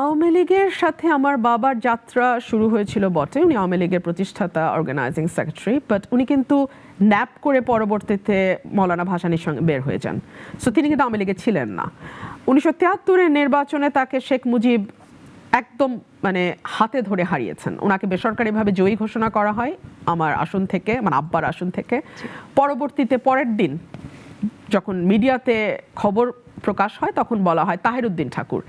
আওয়ামী লীগের সাথে আমার বাবার যাত্রা শুরু হয়েছিল বটে। উনি আওয়ামী লীগের প্রতিষ্ঠাতা, অর্গানাইজিং সেক্রেটারি, বাট উনি কিন্তু ন্যাপ করে পরবর্তীতে মৌলানা ভাসানীর সঙ্গে বের হয়ে যান। সো তিনি কিন্তু আওয়ামী লীগে ছিলেন না। 1973-এর নির্বাচনে তাকে শেখ মুজিব একদম হাতে ধরে হারিয়েছেন। ওনাকে বেসরকারিভাবে জয়ী ঘোষণা করা হয় আমার আসন থেকে, আব্বার আসন থেকে। পরবর্তীতে পরের দিন যখন মিডিয়াতে খবর প্রকাশ হয় তখন বলা হয় তাহিরউদ্দিন ঠাকুর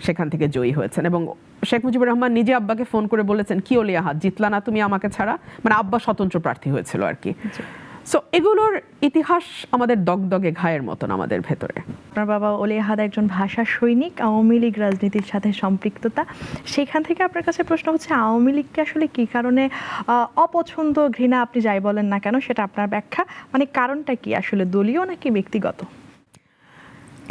সেখান থেকে জয়ী হয়েছেন, এবং শেখ মুজিবুর রহমান নিজে আব্বাকে ফোন করে বলেছেন, কি ওলিয়াহাত, জিতলা না তুমি আমাকে ছাড়া। আব্বা স্বতন্ত্র প্রার্থী হয়েছিল আর কি। সো এগুলোর ইতিহাস আমাদের দগদগে ঘায়ের মতন আমাদের ভেতরে। আপনার বাবা ওলিয়াহাদ একজন ভাষা সৈনিক, আওয়ামী লীগ রাজনীতির সাথে সম্পৃক্ততা। সেখান থেকে আপনার কাছে প্রশ্ন হচ্ছে, আওয়ামী লীগকে আসলে কি কারণে অপছন্দ, ঘৃণা, আপনি যাই বলেন না কেন সেটা আপনার ব্যাখ্যা, কারণটা কি আসলে দলীয় নাকি ব্যক্তিগত?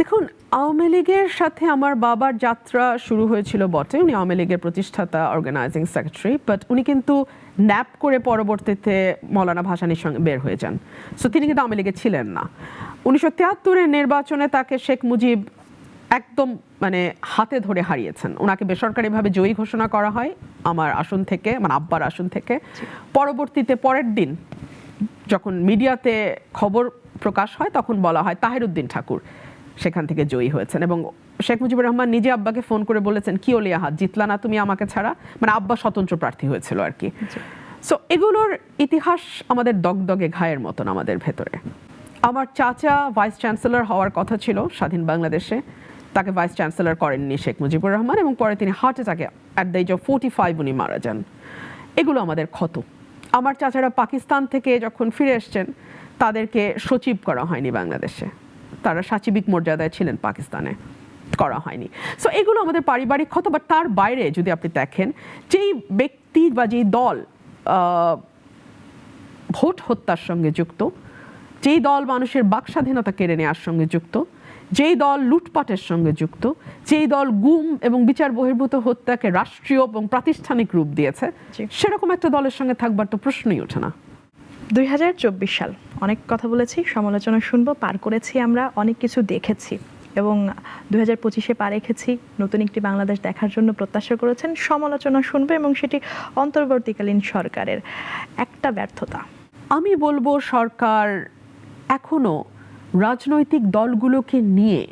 দেখুন, আওয়ামী লীগের সাথে আমার বাবার যাত্রা শুরু হয়েছিল বটে। উনি আওয়ামী লীগের প্রতিষ্ঠাতা, অর্গানাইজিং সেক্রেটারি, বাট উনি কিন্তু ন্যাপ করে পরবর্তীতে মৌলানা ভাসানীর সঙ্গে বের হয়ে যান। সো তিনি কিন্তু আওয়ামী লীগে ছিলেন না। 1973-এর নির্বাচনে তাকে শেখ মুজিব একদম হাতে ধরে হারিয়েছেন। ওনাকে বেসরকারিভাবে জয়ী ঘোষণা করা হয় আমার আসন থেকে, আব্বার আসন থেকে। পরবর্তীতে পরের দিন যখন মিডিয়াতে খবর প্রকাশ হয় তখন বলা হয় তাহিরউদ্দিন ঠাকুর সেখান থেকে জয়ী হয়েছেন, এবং শেখ মুজিবুর রহমান নিজে আব্বাকে ফোন করে বলেছেন, কি ওলিয়াহাত, জিতলা না তুমি আমাকে ছাড়া। আব্বা স্বতন্ত্র প্রার্থী হয়েছিল আর কি। সো এগুলোর ইতিহাস আমাদের দগদগে ঘায়ের মতন আমাদের ভেতরে। আমার চাচা ভাইস চ্যান্সেলর হওয়ার কথা ছিল স্বাধীন বাংলাদেশে, তাকে ভাইস চ্যান্সেলর করেননি শেখ মুজিবুর রহমান, এবং পরে তিনি হার্ট অ্যাটাকে অ্যাট দ্য এজ অফ 45 উনি মারা যান। এগুলো আমাদের ক্ষত। আমার চাচারা পাকিস্তান থেকে যখন ফিরে এসছেন তাদেরকে সচিব করা হয়নি বাংলাদেশে, তারা সাচিবিক মর্যাদায় ছিলেন পাকিস্তানে, করা হয়নি। সো এগুলো আমাদের পারিবারিক ক্ষত। বাট তার বাইরে যদি আপনি দেখেন, যেই ব্যক্তি বা যেই দল ভোট হত্যার সঙ্গে যুক্ত, যেই দল মানুষের বাক স্বাধীনতা কেড়ে নেওয়ার সঙ্গে যুক্ত, যেই দল লুটপাটের সঙ্গে যুক্ত, যেই দল গুম এবং বিচার বহির্ভূত হত্যাকে রাষ্ট্রীয় এবং প্রাতিষ্ঠানিক রূপ দিয়েছে, সেরকম একটা দলের সঙ্গে থাকবার তো প্রশ্নই ওঠে না। 2024 সাল, অনেক কথা বলেছি, সমালোচনা শুনবো, পার করেছি, আমরা অনেক কিছু দেখেছি, এবং 2025-এ পা রেখেছি। নতুন একটি বাংলাদেশ দেখার জন্য প্রত্যাশা করেছেন, সমালোচনা শুনবে, এবং সেটি অন্তর্বর্তীকালীন সরকারের একটা ব্যর্থতা। আমি বলবো সরকার এখনো রাজনৈতিক দলগুলোকে নিয়ে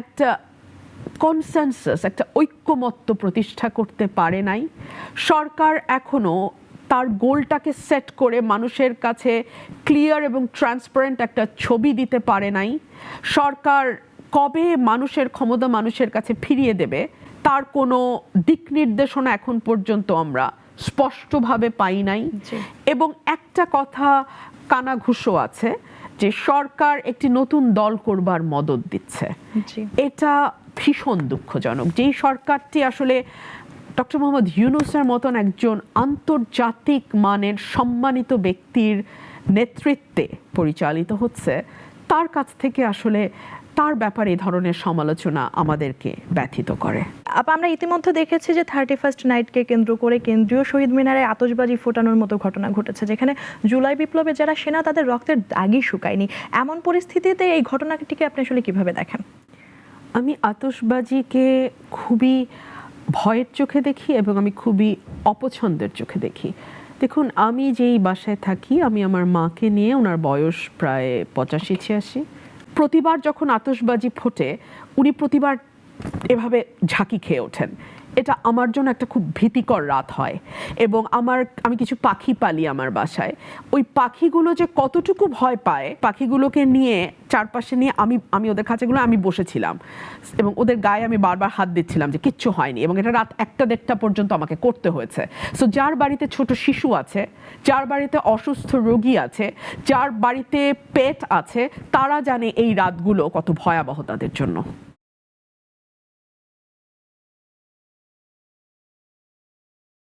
একটা কনসেনসাস, একটা ঐক্যমত্য প্রতিষ্ঠা করতে পারে নাই। সরকার এখনো তার গোলটাকে সেট করে মানুষের কাছে ক্লিয়ার এবং ট্রান্সপারেন্ট একটা ছবি দিতে পারে নাই। সরকার কবে মানুষের ক্ষমতা মানুষের কাছে ফিরিয়ে দেবে তার কোনো দিক নির্দেশনা এখন পর্যন্ত আমরা স্পষ্টভাবে পাই নাই। এবং একটা কথা কানাঘুষো আছে যে সরকার একটি নতুন দল করবার মদদ দিচ্ছে। এটা ভীষণ দুঃখজনক। যেই সরকারটি আসলে ডক্টর মোহাম্মদ ইউনূসের মতন একজন আন্তর্জাতিক মানের সম্মানিত ব্যক্তির নেতৃত্বে পরিচালিত হচ্ছে, তার কাছ থেকে আসলে তার ব্যাপারে এই ধরনের সমালোচনা আমাদেরকে ব্যথিত করে। আমরা ইতিমধ্যে দেখেছি যে 31st নাইটকে কেন্দ্র করে কেন্দ্রীয় শহীদ মিনারে আতশবাজি ফোটানোর মতো ঘটনা ঘটেছে, যেখানে জুলাই বিপ্লবে যারা সেনা তাদের রক্তের দাগই শুকায়নি। এমন পরিস্থিতিতে এই ঘটনাটিকে আপনি আসলে কিভাবে দেখেন? আমি আতশবাজিকে খুবই ভয়ের চোখে দেখি, এবং আমি খুবই অপছন্দের চোখে দেখি। দেখুন, আমি যেই বাসায় থাকি, আমি আমার মাকে নিয়ে, ওনার বয়স প্রায় 85-86, প্রতিবার যখন আতশবাজি ফোটে উনি প্রতিবার এভাবে ঝাঁকি খেয়ে ওঠেন। এটা আমার জন্য একটা খুব ভীতিকর রাত হয়। এবং আমি কিছু পাখি পালি আমার বাসায়, ওই পাখিগুলো যে কতটুকু ভয় পায়, পাখিগুলোকে নিয়ে চারপাশে নিয়ে আমি ওদের খাঁচাগুলো আমি বসেছিলাম, এবং ওদের গায়ে আমি বারবার হাত দিচ্ছিলাম যে কিচ্ছু হয়নি, এবং এটা রাত 1টা-1:30 পর্যন্ত আমাকে করতে হয়েছে। সো যার বাড়িতে ছোট শিশু আছে, যার বাড়িতে অসুস্থ রোগী আছে, যার বাড়িতে পেট আছে, তারা জানে এই রাতগুলো কত ভয়াবহ তাদের জন্য।